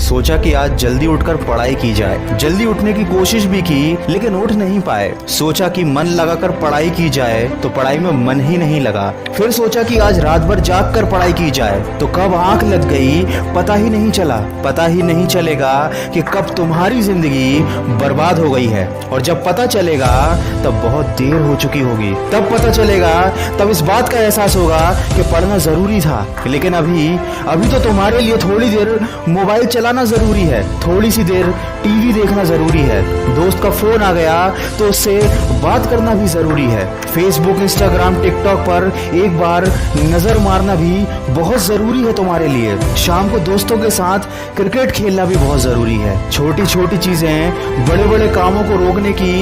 सोचा कि आज जल्दी उठकर पढ़ाई की जाए। जल्दी उठने की कोशिश भी की लेकिन उठ नहीं पाए। सोचा कि मन लगाकर पढ़ाई की जाए तो पढ़ाई में मन ही नहीं लगा। फिर सोचा कि आज रात भर जाग कर पढ़ाई की जाए तो कब आंख लग गई पता ही नहीं चला। पता ही नहीं चलेगा कि कब तुम्हारी जिंदगी बर्बाद हो गई है, और जब पता चलेगा तब बहुत देर हो चुकी होगी। तब पता चलेगा, तब इस बात का एहसास होगा कि पढ़ना जरूरी था। लेकिन अभी तो तुम्हारे लिए थोड़ी देर मोबाइल चलाना जरूरी है, थोड़ी सी देर टीवी देखना जरूरी है, दोस्त का फोन आ गया तो उससे बात करना भी जरूरी है, फेसबुक इंस्टाग्राम टिकटॉक पर एक बार नजर मारना भी बहुत जरूरी है तुम्हारे लिए। शाम को दोस्तों के साथ क्रिकेट खेलना भी बहुत जरूरी है। छोटी छोटी चीजें बड़े बड़े कामों को रोकने की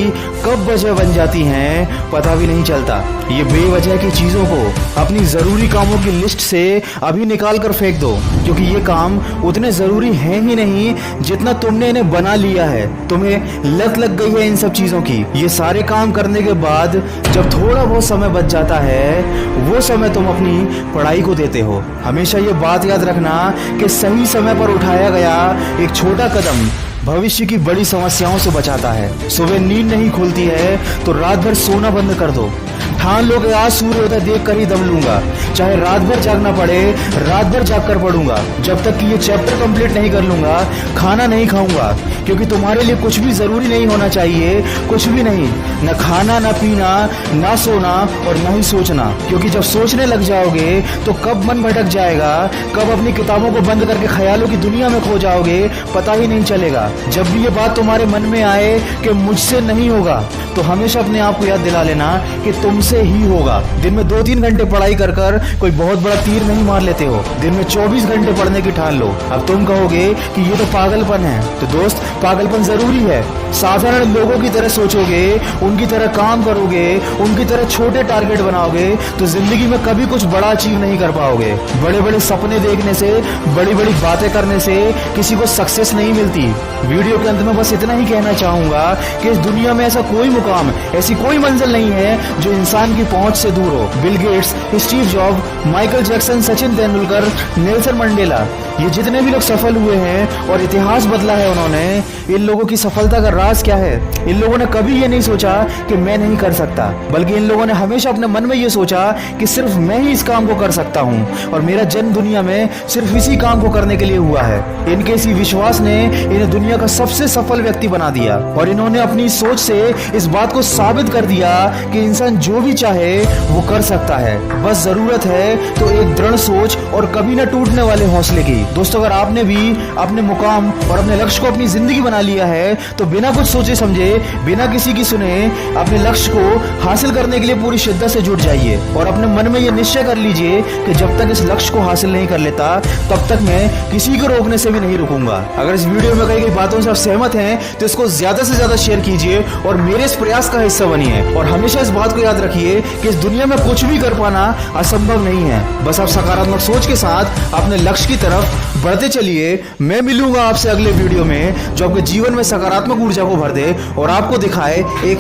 कब वजह बन जाती हैं पता भी नहीं चलता। ये बेवजह की चीजों को अपनी जरूरी कामों की लिस्ट से अभी निकाल कर फेंक दो, क्योंकि ये काम उतने जरूरी हैं ही नहीं जितना तुमने इन्हें बना लिया है। तुम्हें लत लग गई है इन सब चीजों की। ये सारे काम करने के बाद जब थोड़ा बहुत समय बच जाता है वो समय तुम अपनी पढ़ाई को देते हो। हमेशा ये बात याद रखना कि सही समय पर उठाया गया एक छोटा कदम भविष्य की बड़ी समस्याओं से बचाता है। सुबह नींद नहीं खुलती है तो रात भर सोना बंद कर दो। ठान लो कि आज सूर्योदय देख कर ही दम लूंगा, चाहे रात भर जागना पड़े रात भर जाग कर पढ़ूंगा। जब तक कि ये चैप्टर कंप्लीट नहीं कर लूंगा खाना नहीं खाऊंगा, क्योंकि तुम्हारे लिए कुछ भी जरूरी नहीं होना चाहिए, कुछ भी नहीं, न खाना न पीना ना सोना और न ही सोचना। क्योंकि जब सोचने लग जाओगे तो कब मन भटक जाएगा, कब अपनी किताबों को बंद करके ख्यालों की दुनिया में खो जाओगे पता ही नहीं चलेगा। जब भी ये बात तुम्हारे मन में आए कि मुझसे नहीं होगा तो हमेशा अपने आप को याद दिला लेना कि तुमसे ही होगा। दिन में 2-3 घंटे पढ़ाई कर कोई बहुत बड़ा तीर नहीं मार लेते हो। दिन में 24 घंटे पढ़ने की ठान लो। अब तुम कहोगे कि ये तो पागलपन है, तो दोस्त पागलपन जरूरी है। साधारण लोगों की तरह सोचोगे, उनकी तरह काम करोगे, उनकी तरह छोटे टारगेट बनाओगे तो जिंदगी में कभी कुछ बड़ा अचीव नहीं कर पाओगे। बड़े बड़े सपने देखने से, बड़ी बड़ी बातें करने से किसी को सक्सेस नहीं मिलती। वीडियो के अंत में बस इतना ही कहना चाहूंगा कि इस दुनिया में ऐसा कोई मुकाम, ऐसी कोई मंजिल नहीं है जो इंसान की पहुंच से दूर हो। Bill Gates, Steve job, Michael Jackson, Sachin Tendulkar, Nelson Mandela, ये जितने भी लोग सफल हुए हैं और इतिहास बदला है उन्होंने, इन लोगों की सफलता का राज क्या है? इन लोगों ने कभी ये नहीं सोचा कि मैं नहीं कर सकता, बल्कि इन लोगों ने हमेशा अपने मन में ये सोचा कि सिर्फ मैं ही इस काम को कर सकता हूँ और मेरा जन्म दुनिया में सिर्फ इसी काम को करने के लिए हुआ है। इनके इसी विश्वास ने इन्हें दुनिया का सबसे सफल व्यक्ति बना दिया और इन्होंने अपनी सोच से इस बात को साबित कर दिया कि इंसान जो भी चाहे वो कर सकता है। बस जरूरत है तो एक दृढ़ सोच और कभी न टूटने वाले हौसले की। दोस्तों, अगर आपने भी अपने मुकाम और अपने लक्ष्य को अपनी जिंदगी बना लिया है तो बिना कुछ सोचे समझे, बिना किसी की सुने अपने लक्ष्य को हासिल करने के लिए पूरी शिद्दत से जुट जाइए और अपने मन में ये निश्चय कर लीजिए कि जब तक इस लक्ष्य को हासिल नहीं कर लेता तब तक मैं किसी को रोकने से भी नहीं रुकूंगा। अगर इस वीडियो में कही गई बातों से आप सहमत हैं तो इसको ज्यादा से ज्यादा शेयर कीजिए और मेरे इस प्रयास का हिस्सा बनिए। और हमेशा इस बात को याद रखिए कि इस दुनिया में कुछ भी कर पाना असंभव नहीं है। बस आप सकारात्मक सोच के साथ अपने लक्ष्य की तरफ बढ़ते चलिए। मैं मिलूंगा आपसे अगले वीडियो में जो आपके जीवन में सकारात्मक ऊर्जा को भर दे और आपको दिखाए एक